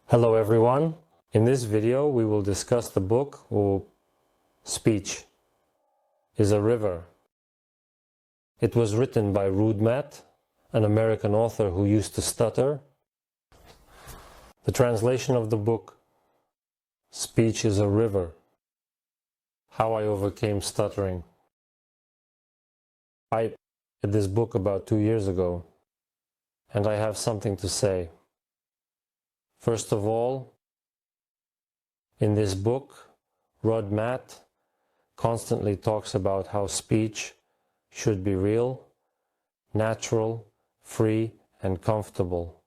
Hello everyone. In this video we will discuss the book Speech is a River. It was written by Ruth Mead, an American author who used to stutter. The translation of the book Speech is a River. How I Overcame Stuttering. I read this book about 2 years ago, and I have something to say. First of all, in this book, Ruth Mead constantly talks about how speech should be real, natural, free, and comfortable.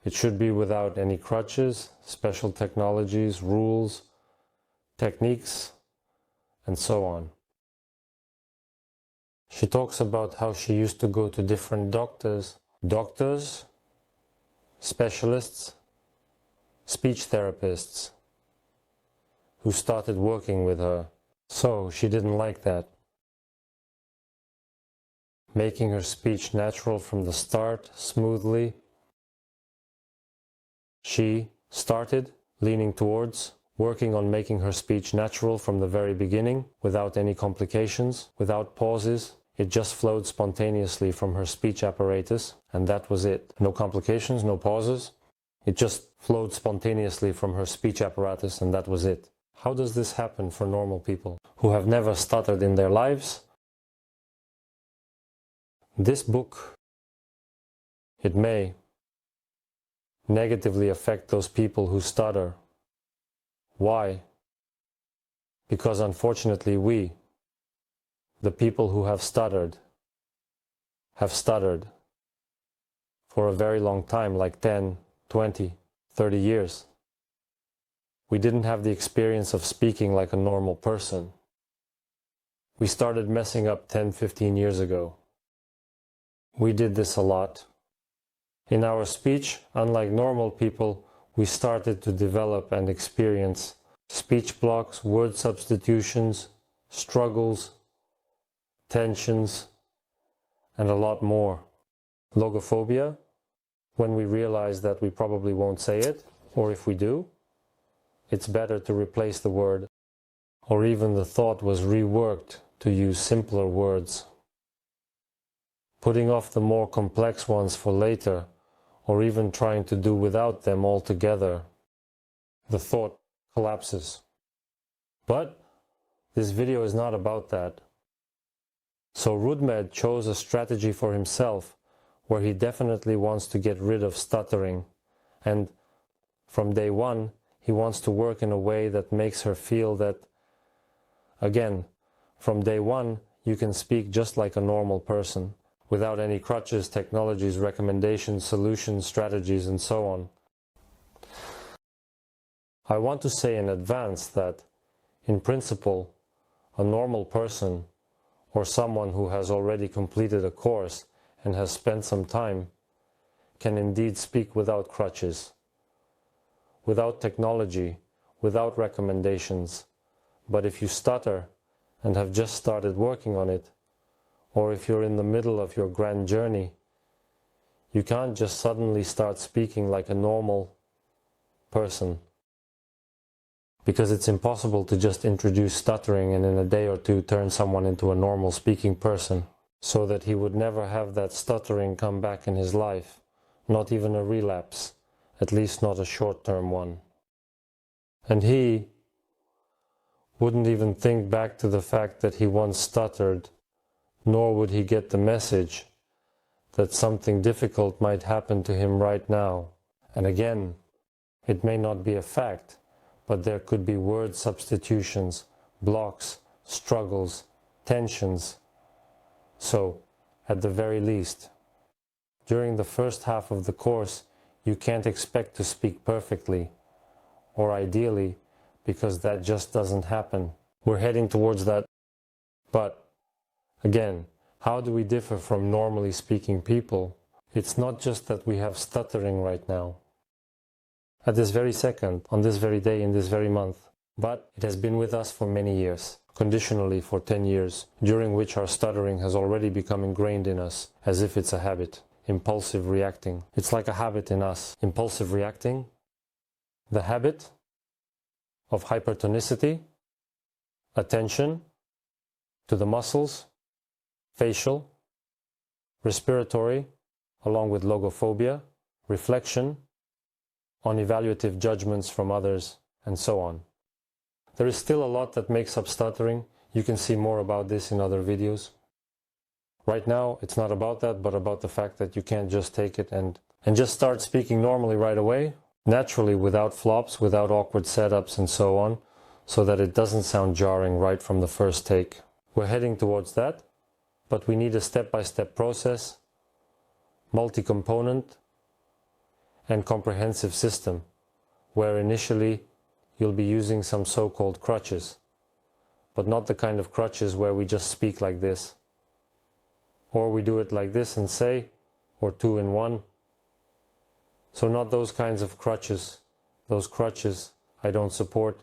It should be without any crutches, special technologies, rules, techniques, and so on. She talks about how she used to go to different doctors, specialists, speech therapists who started working with her. So she didn't like that. Making her speech natural from the start, smoothly. She started leaning towards working on making her speech natural from the very beginning, without any complications, without pauses. It just flowed spontaneously from her speech apparatus, and that was it. No complications, no pauses. It just flowed spontaneously from her speech apparatus, and that was it. How does this happen for normal people who have never stuttered in their lives? This book, it may negatively affect those people who stutter. Why? Because unfortunately we, the people who have stuttered for a very long time, like 10, 20, 30 years. We didn't have the experience of speaking like a normal person. We started messing up 10, 15 years ago. We did this a lot. In our speech, unlike normal people, we started to develop and experience speech blocks, word substitutions, struggles, tensions, and a lot more. Logophobia, when we realize that we probably won't say it, or if we do, it's better to replace the word, or even the thought was reworked to use simpler words. Putting off the more complex ones for later, or even trying to do without them altogether, the thought collapses. But this video is not about that. So Ruth Mead chose a strategy for himself where he definitely wants to get rid of stuttering, and from day one he wants to work in a way that makes her feel that, again, from day one you can speak just like a normal person, without any crutches, technologies, recommendations, solutions, strategies, and so on. I want to say in advance that, in principle, a normal person, or someone who has already completed a course and has spent some time, can indeed speak without crutches, without technology, without recommendations. But if you stutter and have just started working on it, or if you're in the middle of your grand journey, you can't just suddenly start speaking like a normal person. Because it's impossible to just introduce stuttering and in a day or two turn someone into a normal speaking person, so that he would never have that stuttering come back in his life, not even a relapse, at least not a short-term one. And he wouldn't even think back to the fact that he once stuttered, nor would he get the message that something difficult might happen to him right now. And again, it may not be a fact, but there could be word substitutions, blocks, struggles, tensions. So, at the very least, during the first half of the course, you can't expect to speak perfectly, or ideally, because that just doesn't happen. We're heading towards that. But, again, how do we differ from normally speaking people? It's not just that we have stuttering right now, at this very second, on this very day, in this very month, but it has been with us for many years, conditionally for 10 years, during which our stuttering has already become ingrained in us, as if it's a habit. Impulsive reacting. It's like a habit in us. Impulsive reacting, the habit of hypertonicity, attention to the muscles, facial, respiratory, along with logophobia, reflection on evaluative judgments from others, and so on. There is still a lot that makes up stuttering. You can see more about this in other videos. Right now, it's not about that, but about the fact that you can't just take it and just start speaking normally right away, naturally, without flops, without awkward setups and so on, so that it doesn't sound jarring right from the first take. We're heading towards that, but we need a step-by-step process, multi-component and comprehensive system, where initially you'll be using some so-called crutches, but not the kind of crutches where we just speak like this, or we do it like this and say, or two in one. So not those kinds of crutches. Those crutches I don't support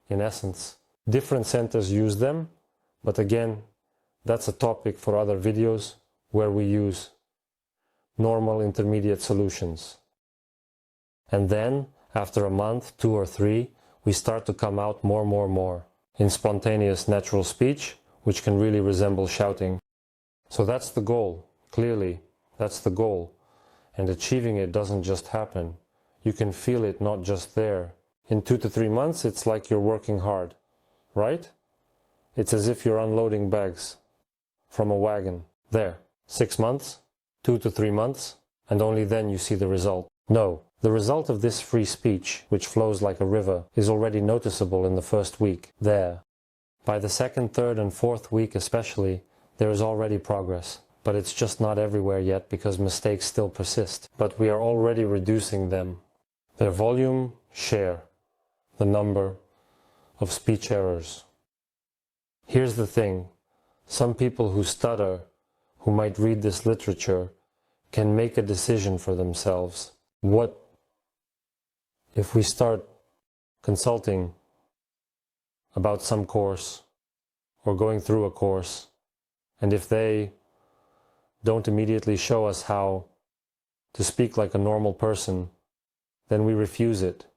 in essence. Different centers use them, but again, that's a topic for other videos where we use normal intermediate solutions. And then, after a month, 2 or 3, we start to come out more in spontaneous natural speech, which can really resemble shouting. So that's the goal, clearly, that's the goal. And achieving it doesn't just happen. You can feel it not just there. In 2 to 3 months, it's like you're working hard, right? It's as if you're unloading bags from a wagon. There, 6 months, 2 to 3 months, and only then you see the result. No, the result of this free speech, which flows like a river, is already noticeable in the first week. There. By the second, third, and fourth week especially, there is already progress. But it's just not everywhere yet because mistakes still persist. But we are already reducing them. Their volume, share, the number of speech errors. Here's the thing. Some people who stutter, who might read this literature, can make a decision for themselves. What if we start consulting about some course or going through a course, and if they don't immediately show us how to speak like a normal person, then we refuse it.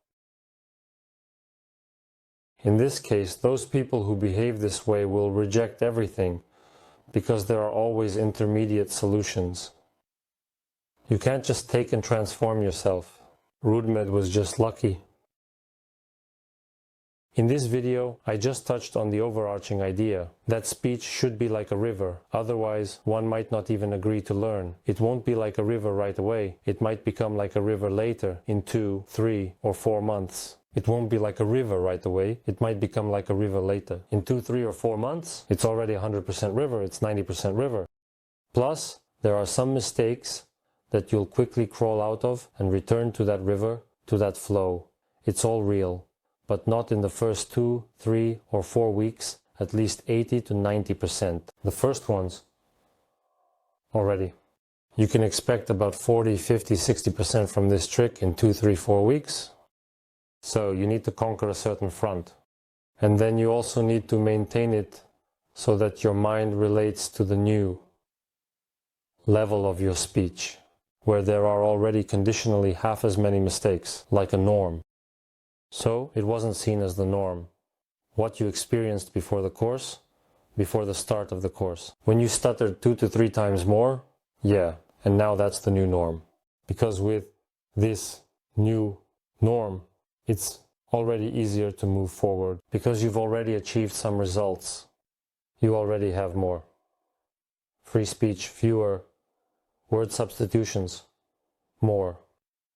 In this case, those people who behave this way will reject everything because there are always intermediate solutions. You can't just take and transform yourself. Ruth Mead was just lucky. In this video, I just touched on the overarching idea that speech should be like a river, otherwise one might not even agree to learn. It won't be like a river right away. It might become like a river later, in 2, 3, or 4 months. It won't be like a river right away. It might become like a river later. In 2, 3, or 4 months, it's already 100% river, it's 90% river. Plus, there are some mistakes that you'll quickly crawl out of and return to that river, to that flow. It's all real, but not in the first 2, 3, or 4 weeks, at least 80 to 90%. The first ones, already. You can expect about 40, 50, 60% from this trick in 2, 3, 4 weeks. So you need to conquer a certain front. And then you also need to maintain it so that your mind relates to the new level of your speech, where there are already conditionally half as many mistakes, like a norm. So it wasn't seen as the norm. What you experienced before the course, before the start of the course. When you stuttered 2 to 3 times more, yeah, and now that's the new norm. Because with this new norm, it's already easier to move forward, because you've already achieved some results. You already have more free speech, fewer word substitutions, more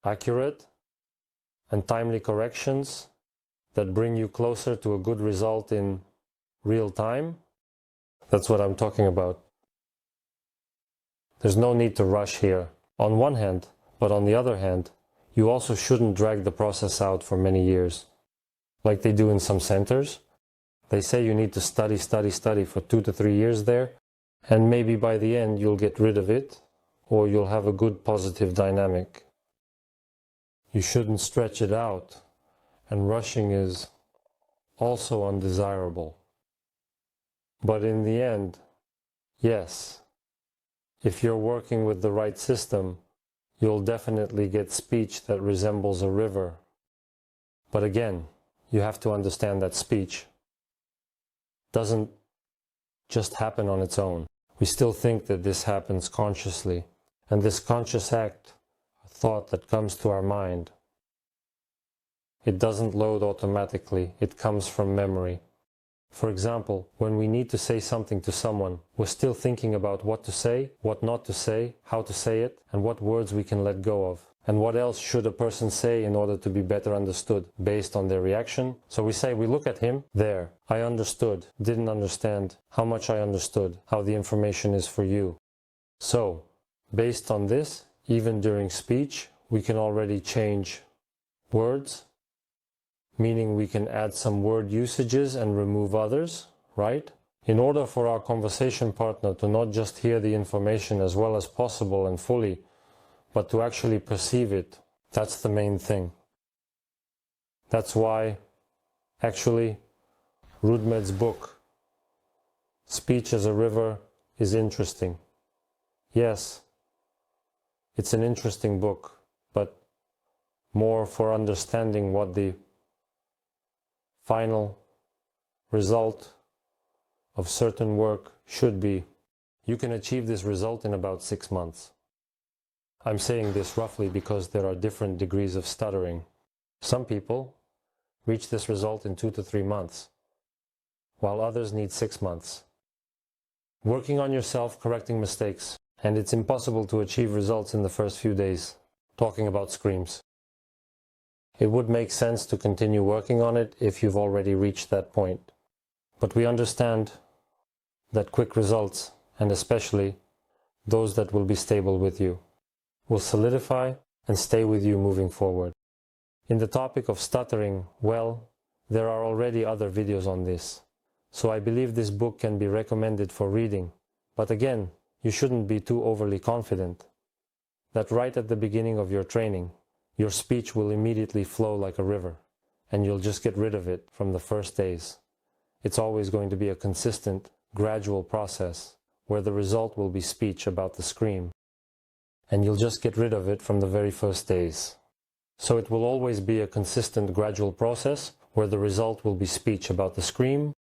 accurate and timely corrections that bring you closer to a good result in real time. That's what I'm talking about. There's no need to rush here, on one hand, but on the other hand, you also shouldn't drag the process out for many years, like they do in some centers. They say you need to study for 2 to 3 years there, and maybe by the end you'll get rid of it, or you'll have a good positive dynamic. You shouldn't stretch it out, and rushing is also undesirable. But in the end, yes, if you're working with the right system, you'll definitely get speech that resembles a river. But again, you have to understand that speech doesn't just happen on its own. We still think that this happens consciously. And this conscious act, a thought that comes to our mind, it doesn't load automatically. It comes from memory. For example, when we need to say something to someone, we're still thinking about what to say, what not to say, how to say it, and what words we can let go of. And what else should a person say in order to be better understood based on their reaction? So we look at him, there, I understood, didn't understand, how much I understood, how the information is for you. So, based on this, even during speech, we can already change words, meaning we can add some word usages and remove others, right? In order for our conversation partner to not just hear the information as well as possible and fully, but to actually perceive it, that's the main thing. That's why, actually, Ruth Mead's book, Speech as a River, is interesting. Yes, it's an interesting book, but more for understanding what the final result of certain work should be. You can achieve this result in about 6 months. I'm saying this roughly because there are different degrees of stuttering. Some people reach this result in 2 to 3 months, while others need 6 months. Working on yourself, correcting mistakes, and it's impossible to achieve results in the first few days, talking about screams. It would make sense to continue working on it if you've already reached that point. But we understand that quick results, and especially those that will be stable with you, will solidify and stay with you moving forward. In the topic of stuttering, well, there are already other videos on this. So I believe this book can be recommended for reading. But again, you shouldn't be too overly confident that right at the beginning of your training, your speech will immediately flow like a river, and you'll just get rid of it from the first days. It's always going to be a consistent, gradual process where the result will be speech about the scream, and you'll just get rid of it from the very first days. So it will always be a consistent, gradual process where the result will be speech about the scream.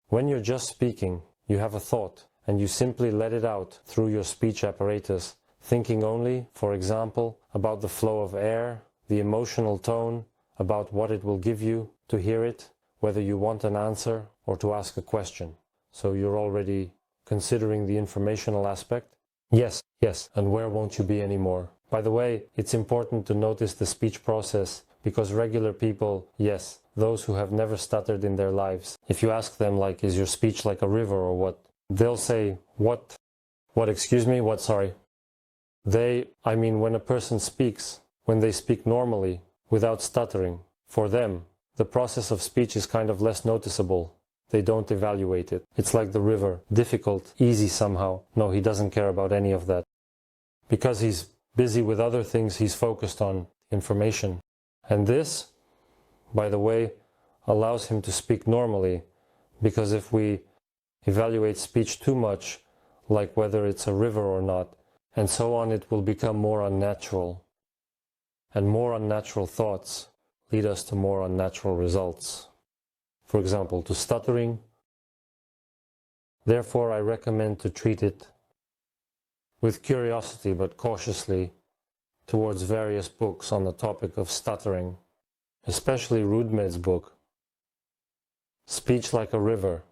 When you're just speaking, you have a thought, and you simply let it out through your speech apparatus, thinking only, for example, about the flow of air, the emotional tone, about what it will give you to hear it, whether you want an answer or to ask a question. So you're already considering the informational aspect. Yes, and where won't you be anymore? By the way, it's important to notice the speech process, because regular people, yes, those who have never stuttered in their lives, if you ask them like, is your speech like a river or what? They'll say, what, excuse me, what, sorry? When a person speaks, when they speak normally, without stuttering, for them, the process of speech is kind of less noticeable. They don't evaluate it. It's like the river, difficult, easy somehow. No, he doesn't care about any of that. Because he's busy with other things, he's focused on information. And this, by the way, allows him to speak normally, because if we evaluate speech too much, like whether it's a river or not, and so on, it will become more unnatural. And more unnatural thoughts lead us to more unnatural results. For example, to stuttering. Therefore, I recommend to treat it with curiosity but cautiously towards various books on the topic of stuttering, especially Ruth Mead's book, Speech Like a River,